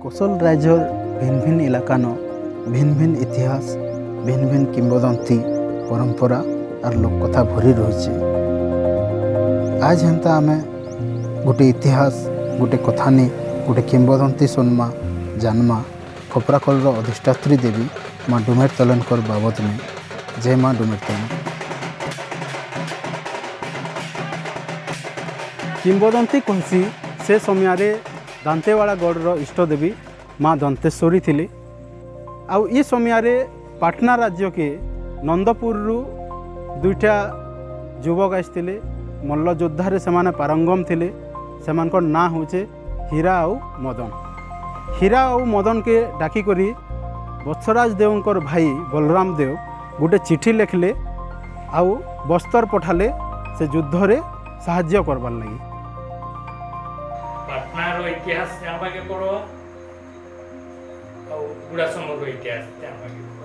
कोसल राज्यर भिन्न भिन्न इलाकान भिन्न भिन्न इतिहास भिन्न भिन्न किंवदंती परंपरा और लोककथा भरी रही। आज हेन्ता आमे गोटे इतिहास गोटे कथानी गोटे किंवदंती सुनमा जानमा खपराखल अधिष्ठात्री देवी माँ डुमेर तलनकर बाबद में। जय माँ डुमेर तलन। किंवदंती कहसी से समय दांतेवाड़ा गढ़ इष्टदेवी माँ दंतेश्वरी थिली। आउ ई समय पाटना राज्य के नंदपुर दुईटा युवक आसते मल्ल योद्धारे से पारंगम थिले। सेमानकर ना होचे हीरा आउ मदन। हीरा आउ मदन के डाकी करी वत्सराज देवंकर भाई बलराम देव गोटे चिठी लिखले आउ बस्तर पठाले से युद्ध रे साहाय्य करबार लगी। पाटनार इतिहास जानवाके पड़ो और गुड़ा समग्र इतिहास जानवाके।